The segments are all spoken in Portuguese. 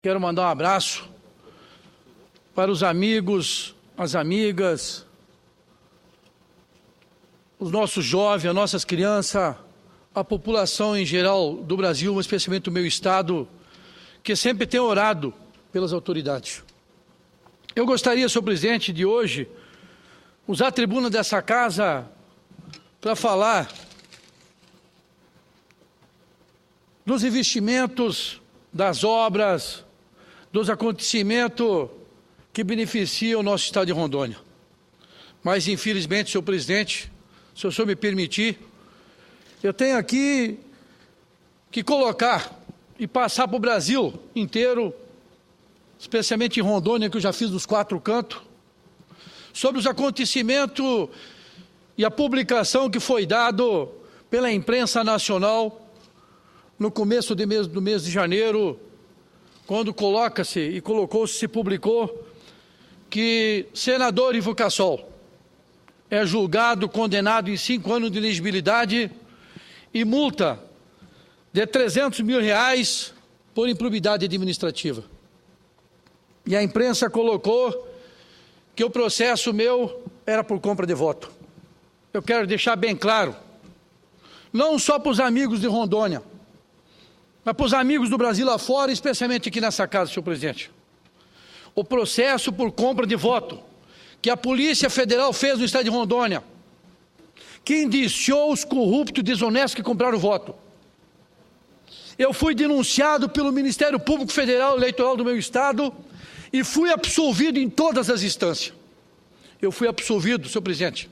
Quero mandar um abraço para os amigos, as amigas, os nossos jovens, as nossas crianças, a população em geral do Brasil, mas especialmente do meu estado, que sempre tem orado pelas autoridades. Eu gostaria, senhor presidente, de hoje, usar a tribuna dessa casa para falar dos investimentos, das obras, dos acontecimentos que beneficiam o nosso estado de Rondônia. Mas, infelizmente, senhor presidente, se o senhor me permitir, eu tenho aqui que colocar e passar para o Brasil inteiro, especialmente em Rondônia, que eu já fiz dos 4 cantos, sobre os acontecimentos e a publicação que foi dado pela imprensa nacional no começo do mês de janeiro, quando coloca-se e colocou-se, se publicou, que senador Ivo Cassol é julgado, condenado em 5 anos de inelegibilidade e multa de R$300 mil por improbidade administrativa. E a imprensa colocou que o processo meu era por compra de voto. Eu quero deixar bem claro, não só para os amigos de Rondônia, mas para os amigos do Brasil lá fora, especialmente aqui nessa casa, senhor presidente. O processo por compra de voto que a Polícia Federal fez no estado de Rondônia, que indiciou os corruptos e desonestos que compraram o voto. Eu fui denunciado pelo Ministério Público Federal Eleitoral do meu estado e fui absolvido em todas as instâncias. Eu fui absolvido, senhor presidente,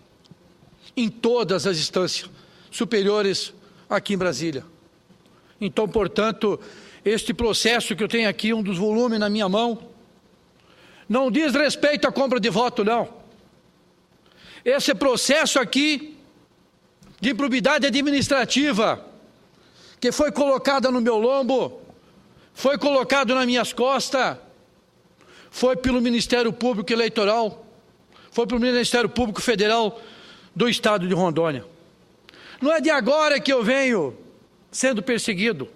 em todas as instâncias superiores aqui em Brasília. Então, portanto, este processo que eu tenho aqui, um dos volumes na minha mão, não diz respeito à compra de voto, não. Esse processo aqui, de improbidade administrativa, que foi colocada no meu lombo, foi colocado nas minhas costas, foi pelo Ministério Público Eleitoral, foi pelo Ministério Público Federal do Estado de Rondônia. Não é de agora que eu venho sendo perseguido,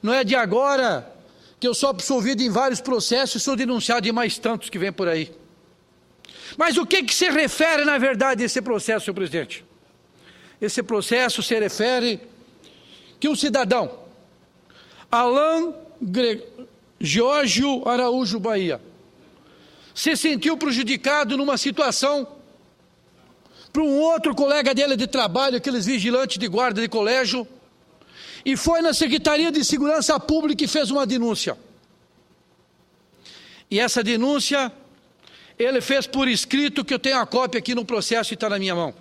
não é de agora que eu sou absolvido em vários processos e sou denunciado em mais tantos que vem por aí. Mas o que se refere, na verdade, a esse processo, senhor presidente? Esse processo se refere que um cidadão, Alan Geórgio Araújo Bahia, se sentiu prejudicado numa situação para um outro colega dele de trabalho, aqueles vigilantes de guarda de colégio, e foi na Secretaria de Segurança Pública e fez uma denúncia. E essa denúncia, ele fez por escrito, que eu tenho a cópia aqui no processo e está na minha mão,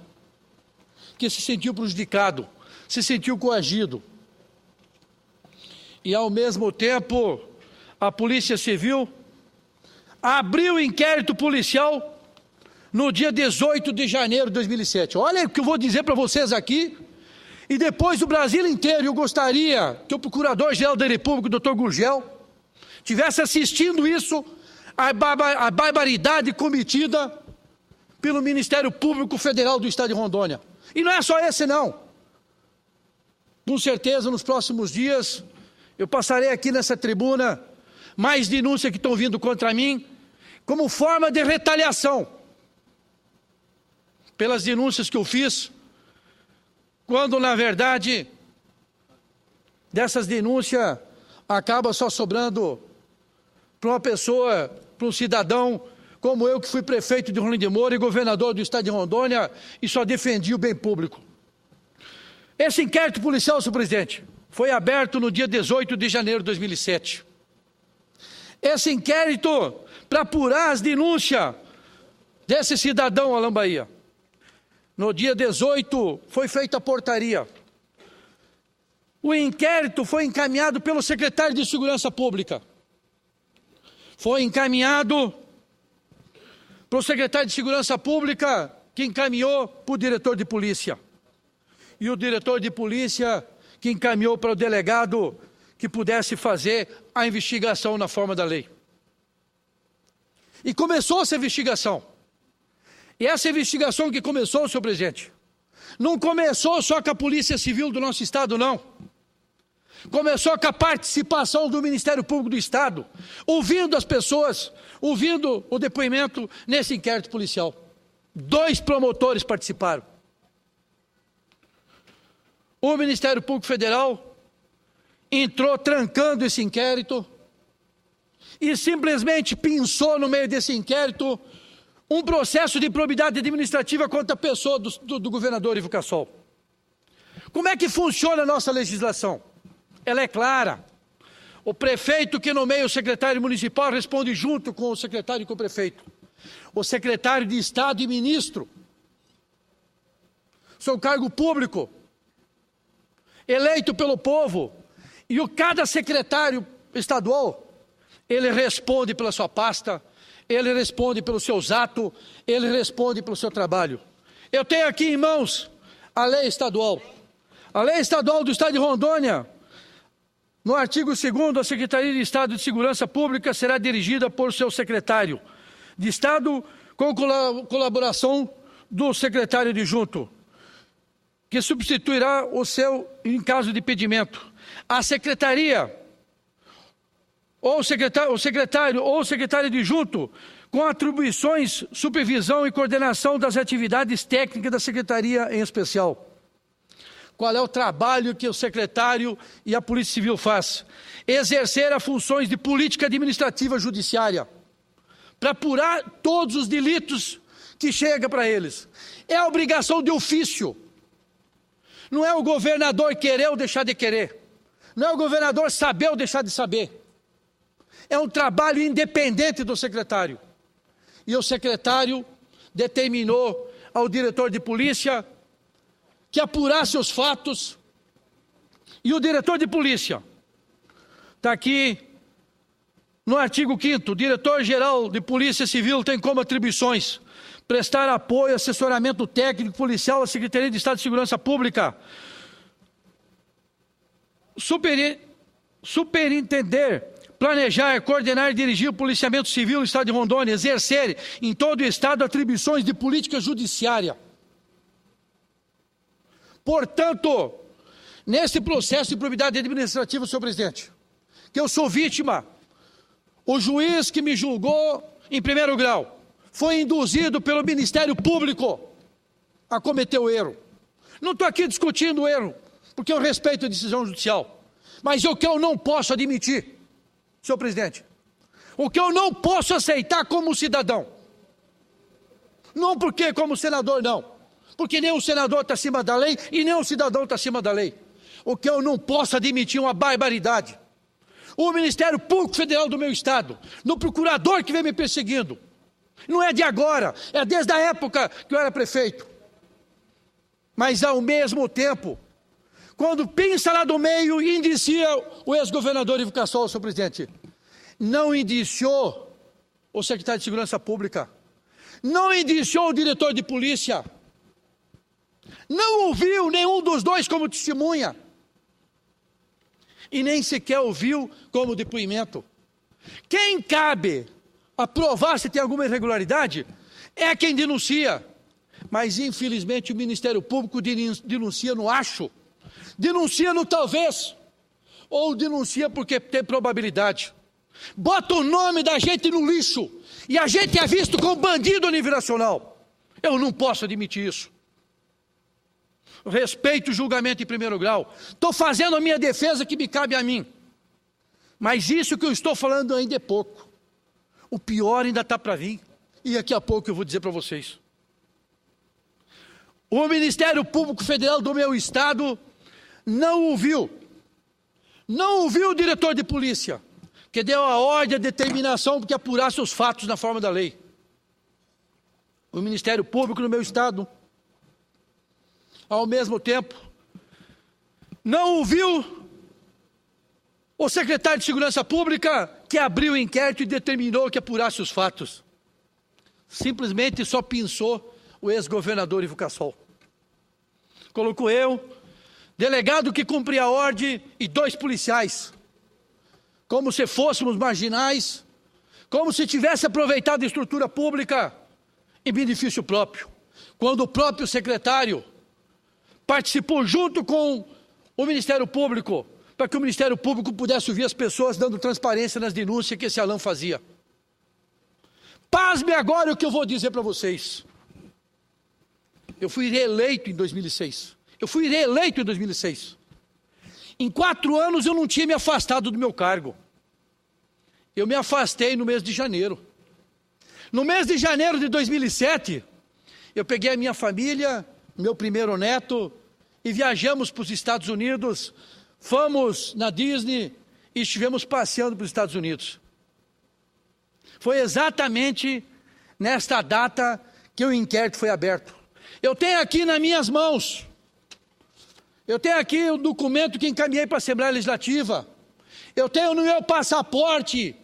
que se sentiu prejudicado, se sentiu coagido. E ao mesmo tempo, a Polícia Civil abriu inquérito policial no dia 18 de janeiro de 2007. Olha o que eu vou dizer para vocês aqui, e depois do Brasil inteiro. Eu gostaria que o Procurador-Geral da República, o Dr. Gurgel, estivesse assistindo isso, a barbaridade cometida pelo Ministério Público Federal do Estado de Rondônia. E não é só esse, não. Com certeza, nos próximos dias, eu passarei aqui nessa tribuna mais denúncias que estão vindo contra mim, como forma de retaliação pelas denúncias que eu fiz, quando, na verdade, dessas denúncias acaba só sobrando para uma pessoa, para um cidadão como eu, que fui prefeito de Rolim de Moura e governador do estado de Rondônia e só defendi o bem público. Esse inquérito policial, senhor presidente, foi aberto no dia 18 de janeiro de 2007. Esse inquérito para apurar as denúncias desse cidadão, Alan Bahia. No dia 18 foi feita a portaria. O inquérito foi encaminhado pelo secretário de Segurança Pública. Foi encaminhado para o secretário de Segurança Pública, que encaminhou para o diretor de polícia. E o diretor de polícia que encaminhou para o delegado que pudesse fazer a investigação na forma da lei. E começou essa investigação. E essa investigação que começou, senhor presidente, não começou só com a Polícia Civil do nosso estado, não. Começou com a participação do Ministério Público do Estado, ouvindo as pessoas, ouvindo o depoimento nesse inquérito policial. 2 promotores participaram. O Ministério Público Federal entrou trancando esse inquérito e simplesmente pinçou no meio desse inquérito um processo de improbidade administrativa contra a pessoa do governador Ivo Cassol. Como é que funciona a nossa legislação? Ela é clara. O prefeito que nomeia o secretário municipal responde junto com o secretário e com o prefeito. O secretário de Estado e ministro são cargo público, eleito pelo povo, e cada secretário estadual, ele responde pela sua pasta, ele responde pelos seus atos, ele responde pelo seu trabalho. Eu tenho aqui em mãos a lei estadual. A lei estadual do Estado de Rondônia, no artigo 2º, a Secretaria de Estado de Segurança Pública será dirigida por seu secretário de Estado, com colaboração do secretário adjunto, que substituirá o seu em caso de impedimento. A secretaria, ou o secretário ou o secretário adjunto, com atribuições, supervisão e coordenação das atividades técnicas da secretaria em especial. Qual é o trabalho que o secretário e a Polícia Civil faz? Exercer as funções de política administrativa judiciária, para apurar todos os delitos que chegam para eles. É a obrigação de ofício. Não é o governador querer ou deixar de querer. Não é o governador saber ou deixar de saber. É um trabalho independente do secretário. E o secretário determinou ao diretor de polícia que apurasse os fatos, e o diretor de polícia, está aqui no artigo 5º, o diretor-geral de Polícia Civil tem como atribuições prestar apoio, assessoramento técnico policial à Secretaria de Estado de Segurança Pública, superintender, planejar, coordenar e dirigir o policiamento civil do Estado de Rondônia, exercer em todo o Estado atribuições de política judiciária. Portanto, nesse processo de improbidade administrativa, senhor presidente, que eu sou vítima, o juiz que me julgou em primeiro grau foi induzido pelo Ministério Público a cometer o erro. Não estou aqui discutindo o erro, porque eu respeito a decisão judicial. Mas o que eu não posso admitir, senhor presidente, o que eu não posso aceitar como cidadão, não porque como senador não, porque nem o senador está acima da lei e nem o cidadão está acima da lei. O que eu não posso admitir é uma barbaridade. O Ministério Público Federal do meu estado, no procurador que vem me perseguindo, não é de agora, é desde a época que eu era prefeito. Mas ao mesmo tempo, quando pinça lá do meio e indicia o ex-governador Ivo Cassol, senhor presidente, não indiciou o secretário de Segurança Pública, não indiciou o diretor de polícia, não ouviu nenhum dos dois como testemunha, e nem sequer ouviu como depoimento. Quem cabe a provar se tem alguma irregularidade é quem denuncia, mas infelizmente o Ministério Público denuncia no acho, denuncia no talvez, ou denuncia porque tem probabilidade. Bota o nome da gente no lixo, e a gente é visto como bandido a nível nacional. Eu não posso admitir isso. Respeito o julgamento em primeiro grau. Estou fazendo a minha defesa que me cabe a mim. Mas isso que eu estou falando ainda é pouco. O pior ainda está para vir. E daqui a pouco eu vou dizer para vocês. O Ministério Público Federal do meu estado não ouviu o diretor de polícia, que deu a ordem, a determinação que apurasse os fatos na forma da lei. O Ministério Público do meu estado, ao mesmo tempo, não ouviu o secretário de Segurança Pública, que abriu o inquérito e determinou que apurasse os fatos. Simplesmente só pinçou o ex-governador Ivo Cassol. Colocou eu, delegado que cumpria a ordem, e 2 policiais, como se fôssemos marginais, como se tivesse aproveitado a estrutura pública em benefício próprio, quando o próprio secretário participou junto com o Ministério Público para que o Ministério Público pudesse ouvir as pessoas dando transparência nas denúncias que esse Alan fazia. Pasme agora o que eu vou dizer para vocês. Eu fui reeleito em 2006. Em 4 anos eu não tinha me afastado do meu cargo. Eu me afastei no mês de janeiro. No mês de janeiro de 2007, eu peguei a minha família, meu primeiro neto, e viajamos para os Estados Unidos, fomos na Disney e estivemos passeando para os Estados Unidos. Foi exatamente nesta data que o inquérito foi aberto. Eu tenho aqui nas minhas mãos, eu tenho aqui o documento que encaminhei para a Assembleia Legislativa, eu tenho no meu passaporte,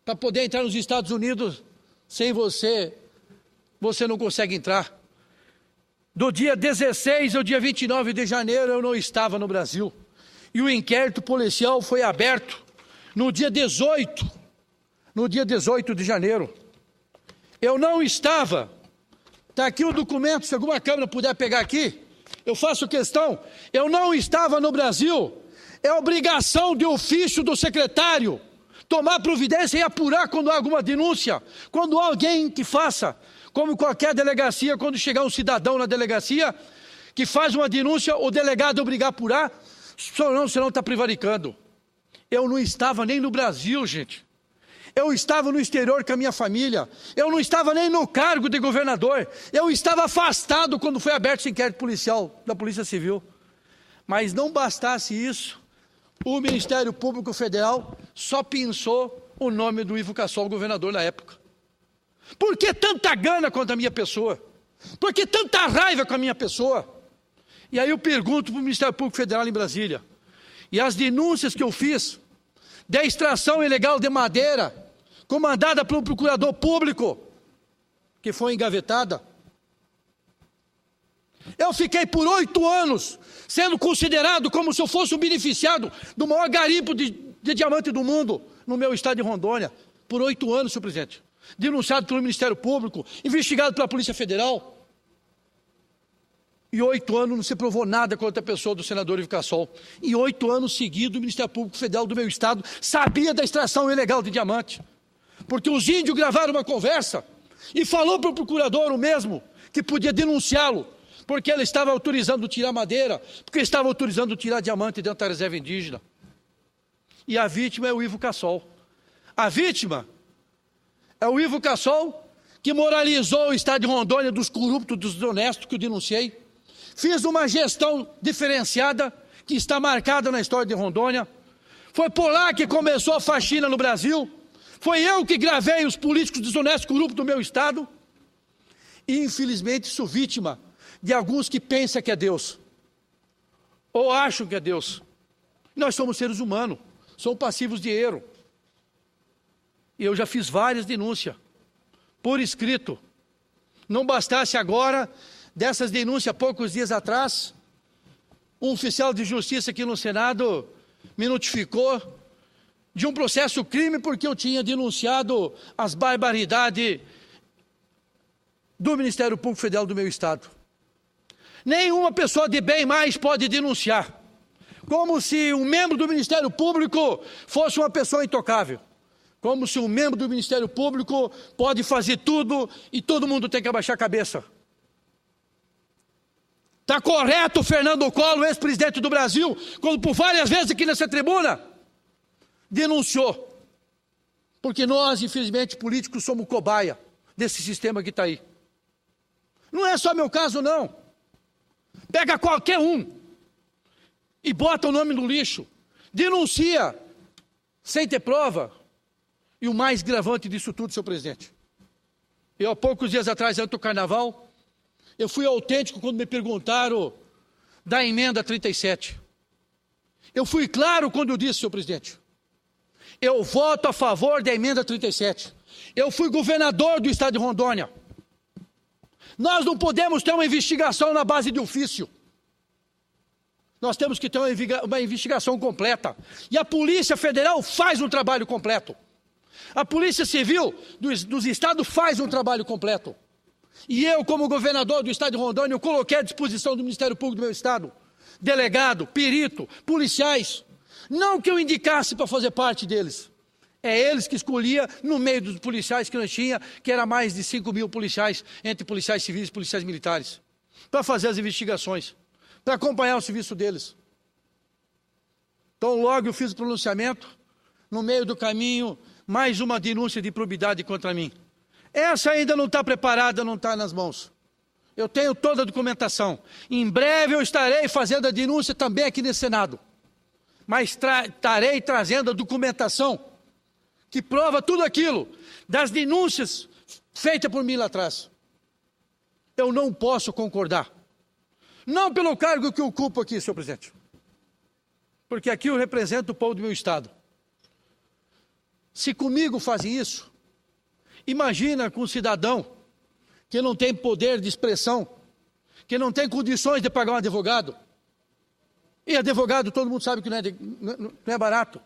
para poder entrar nos Estados Unidos, sem você não consegue entrar. Do dia 16 ao dia 29 de janeiro eu não estava no Brasil. E o inquérito policial foi aberto no dia 18 de janeiro. Eu não estava. Está aqui o documento, se alguma câmera puder pegar aqui, eu faço questão. Eu não estava no Brasil. É obrigação de ofício do secretário tomar providência e apurar quando há alguma denúncia, quando há alguém que faça, como qualquer delegacia, quando chegar um cidadão na delegacia, que faz uma denúncia, o delegado é obrigado a apurar, senão está prevaricando. Eu não estava nem no Brasil, gente. Eu estava no exterior com a minha família. Eu não estava nem no cargo de governador. Eu estava afastado quando foi aberto esse inquérito policial da Polícia Civil. Mas não bastasse isso, o Ministério Público Federal só pensou o nome do Ivo Cassol, governador na época. Por que tanta gana contra a minha pessoa? Por que tanta raiva com a minha pessoa? E aí eu pergunto para o Ministério Público Federal em Brasília. E as denúncias que eu fiz da extração ilegal de madeira, comandada pelo procurador público, que foi engavetada. Eu fiquei por 8 anos sendo considerado como se eu fosse um beneficiado do maior garimpo de diamante do mundo no meu estado de Rondônia. Por 8 anos, senhor presidente. Denunciado pelo Ministério Público, investigado pela Polícia Federal. E 8 anos não se provou nada contra a pessoa do senador Ivo Cassol. E 8 anos seguidos o Ministério Público Federal do meu estado sabia da extração ilegal de diamante. Porque os índios gravaram uma conversa e falou para o procurador o mesmo, que podia denunciá-lo, porque ele estava autorizando tirar madeira, porque estava autorizando tirar diamante dentro da reserva indígena. E a vítima é o Ivo Cassol. A vítima é o Ivo Cassol, que moralizou o estado de Rondônia dos corruptos, dos desonestos que eu denunciei. Fiz uma gestão diferenciada, que está marcada na história de Rondônia. Foi por lá que começou a faxina no Brasil. Foi eu que gravei os políticos desonestos corruptos do meu estado. E, infelizmente, sou vítima de alguns que pensam que é Deus. Ou acham que é Deus. Nós somos seres humanos, somos passivos de erro. E eu já fiz várias denúncias, por escrito. Não bastasse agora, dessas denúncias, poucos dias atrás, um oficial de justiça aqui no Senado me notificou de um processo crime porque eu tinha denunciado as barbaridades do Ministério Público Federal do meu estado. Nenhuma pessoa de bem mais pode denunciar, como se um membro do Ministério Público fosse uma pessoa intocável. Como se um membro do Ministério Público pode fazer tudo e todo mundo tem que abaixar a cabeça. Está correto o Fernando Collor, ex-presidente do Brasil, quando por várias vezes aqui nessa tribuna, denunciou. Porque nós, infelizmente, políticos, somos cobaia desse sistema que está aí. Não é só meu caso, não. Pega qualquer um e bota o nome no lixo. Denuncia sem ter prova. E o mais gravante disso tudo, senhor presidente. Eu, há poucos dias atrás, antes do carnaval, eu fui autêntico quando me perguntaram da emenda 37. Eu fui claro quando eu disse, senhor presidente, eu voto a favor da emenda 37. Eu fui governador do estado de Rondônia. Nós não podemos ter uma investigação na base de ofício. Nós temos que ter uma investigação completa. E a Polícia Federal faz um trabalho completo. A Polícia Civil dos estados faz um trabalho completo. E eu, como governador do estado de Rondônia, eu coloquei à disposição do Ministério Público do meu estado delegado, perito, policiais. Não que eu indicasse para fazer parte deles. É eles que escolhia no meio dos policiais que nós tinha, que era mais de 5.000 policiais, entre policiais civis e policiais militares, para fazer as investigações, para acompanhar o serviço deles. Então logo eu fiz o pronunciamento, no meio do caminho, mais uma denúncia de improbidade contra mim. Essa ainda não está preparada, não está nas mãos. Eu tenho toda a documentação. Em breve eu estarei fazendo a denúncia também aqui nesse Senado. Mas estarei trazendo a documentação que prova tudo aquilo, das denúncias feitas por mim lá atrás. Eu não posso concordar. Não pelo cargo que eu ocupo aqui, senhor presidente. Porque aqui eu represento o povo do meu estado. Se comigo fazem isso, imagina com um cidadão que não tem poder de expressão, que não tem condições de pagar um advogado. E advogado todo mundo sabe que não é barato.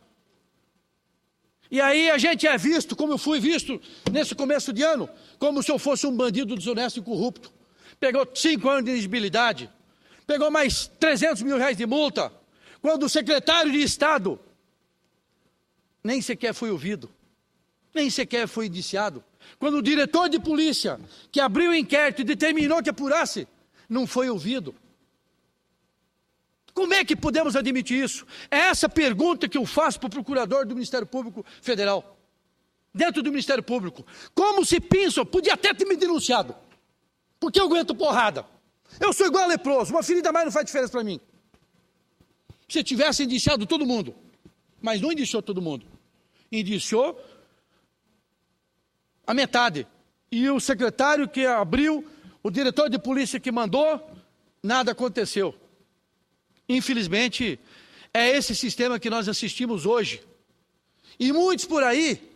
E aí a gente é visto, como eu fui visto nesse começo de ano, como se eu fosse um bandido desonesto e corrupto. Pegou 5 anos de elegibilidade, pegou mais 300 mil reais de multa, quando o secretário de Estado nem sequer foi ouvido, nem sequer foi indiciado. Quando o diretor de polícia, que abriu o inquérito e determinou que apurasse, não foi ouvido. Como é que podemos admitir isso? É essa pergunta que eu faço para o procurador do Ministério Público Federal. Dentro do Ministério Público. Como se pensa, podia até ter me denunciado. Porque eu aguento porrada. Eu sou igual a leproso, uma ferida a mais não faz diferença para mim. Se tivesse indiciado todo mundo, mas não indiciou todo mundo. Indiciou a metade. E o secretário que abriu, o diretor de polícia que mandou, nada aconteceu. Infelizmente, é esse sistema que nós assistimos hoje. E muitos por aí,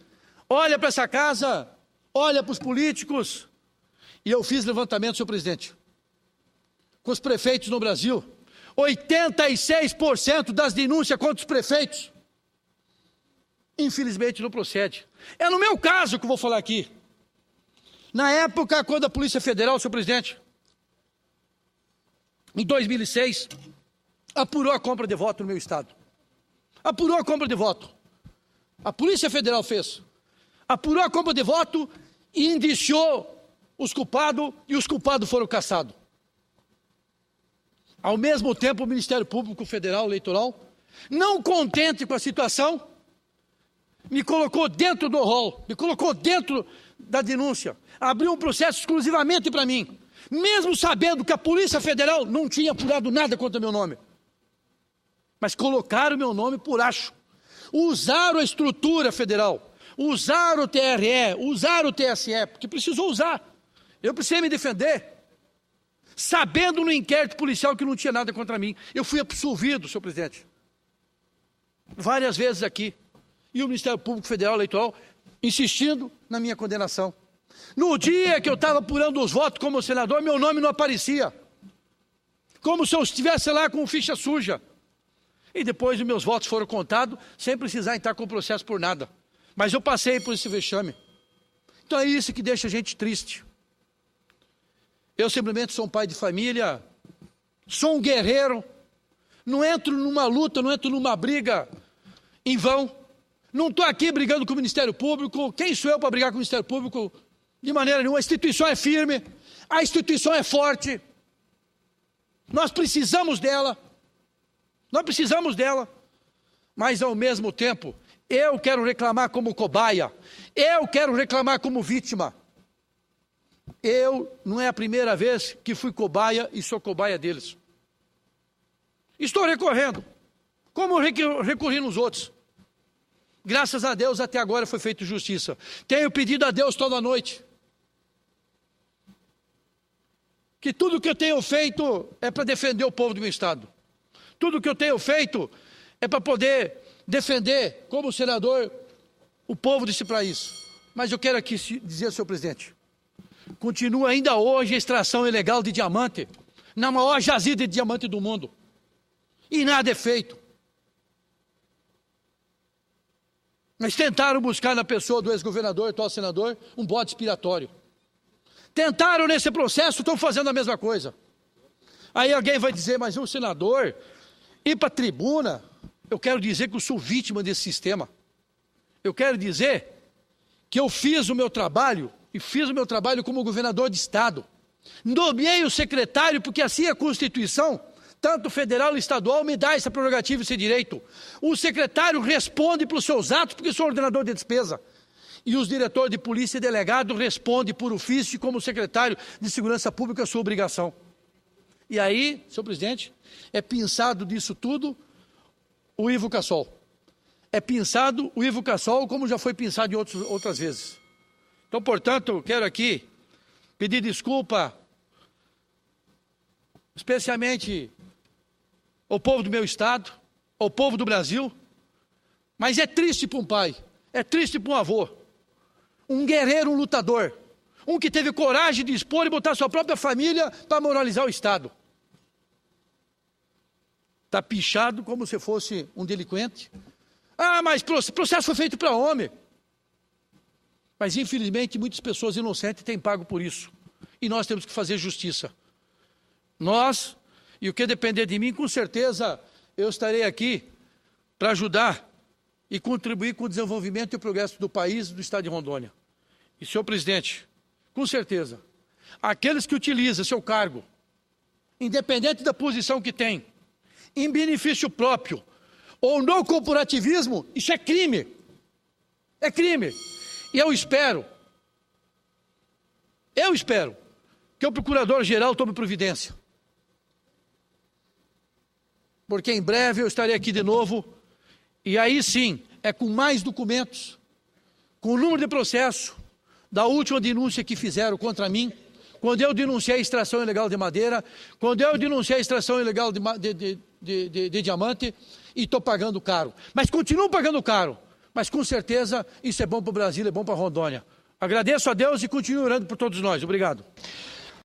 olham para essa casa, olham para os políticos, e eu fiz levantamento, senhor presidente, com os prefeitos no Brasil, 86% das denúncias contra os prefeitos, infelizmente não procede. É no meu caso que eu vou falar aqui. Na época, quando a Polícia Federal, senhor presidente, em 2006, apurou a compra de voto no meu estado. Apurou a compra de voto. A Polícia Federal fez. Apurou a compra de voto e indiciou os culpados, e os culpados foram caçados. Ao mesmo tempo, o Ministério Público Federal Eleitoral, não contente com a situação, me colocou dentro do rol, me colocou dentro da denúncia, abriu um processo exclusivamente para mim, mesmo sabendo que a Polícia Federal não tinha apurado nada contra meu nome. Mas colocaram meu nome por acho. Usaram a estrutura federal, usaram o TRE, usaram o TSE, porque precisou usar. Eu precisei me defender, sabendo no inquérito policial que não tinha nada contra mim. Eu fui absolvido, senhor presidente, várias vezes aqui. E o Ministério Público Federal Eleitoral insistindo na minha condenação. No dia que eu estava apurando os votos como senador, meu nome não aparecia. Como se eu estivesse lá com ficha suja. E depois os meus votos foram contados, sem precisar entrar com o processo por nada. Mas eu passei por esse vexame. Então é isso que deixa a gente triste. Eu simplesmente sou um pai de família, sou um guerreiro, não entro numa luta, não entro numa briga em vão. Não estou aqui brigando com o Ministério Público. Quem sou eu para brigar com o Ministério Público? De maneira nenhuma. A instituição é firme, a instituição é forte. Nós precisamos dela. Nós precisamos dela. Mas ao mesmo tempo, eu quero reclamar como cobaia. Eu quero reclamar como vítima. Eu não é a primeira vez que fui cobaia e sou cobaia deles. Estou recorrendo, como eu recorri nos outros. Graças a Deus até agora foi feita justiça. Tenho pedido a Deus toda noite que tudo que eu tenho feito é para defender o povo do meu estado. Tudo que eu tenho feito é para poder defender, como senador, o povo desse país. Mas eu quero aqui dizer, senhor presidente, continua ainda hoje a extração ilegal de diamante, na maior jazida de diamante do mundo. E nada é feito. Mas tentaram buscar na pessoa do ex-governador, atual senador, um bode expiatório. Tentaram nesse processo, estão fazendo a mesma coisa. Aí alguém vai dizer, mas o senador, ir para a tribuna, eu quero dizer que eu sou vítima desse sistema. Eu quero dizer que eu fiz o meu trabalho, e fiz o meu trabalho como governador de estado. Nomeei o secretário, porque assim a Constituição, tanto federal e estadual, me dá essa prerrogativa e esse direito. O secretário responde pelos seus atos, porque sou ordenador de despesa. E os diretores de polícia e delegado respondem por ofício, como secretário de segurança pública, a sua obrigação. E aí, senhor presidente, é pensado disso tudo o Ivo Cassol. É pensado o Ivo Cassol como já foi pensado em outras vezes. Então, portanto, eu quero aqui pedir desculpa, especialmente ao povo do meu estado, ao povo do Brasil, mas é triste para um pai, é triste para um avô, um guerreiro, um lutador, um que teve coragem de expor e botar sua própria família para moralizar o Estado. Está pichado como se fosse um delinquente. Ah, mas o processo foi feito para homem. Mas, infelizmente, muitas pessoas inocentes têm pago por isso. E nós temos que fazer justiça. Nós, e o que depender de mim, com certeza, eu estarei aqui para ajudar e contribuir com o desenvolvimento e o progresso do país e do estado de Rondônia. E, senhor presidente, com certeza, aqueles que utilizam seu cargo, independente da posição que tem, em benefício próprio ou no corporativismo, isso é crime. É crime. E eu espero que o procurador-geral tome providência. Porque em breve eu estarei aqui de novo, e aí sim, é com mais documentos, com o número de processo da última denúncia que fizeram contra mim, quando eu denunciei a extração ilegal de madeira, quando eu denunciei a extração ilegal de diamante, e estou pagando caro. Mas continuo pagando caro. Mas com certeza isso é bom para o Brasil, é bom para Rondônia. Agradeço a Deus e continuo orando por todos nós. Obrigado.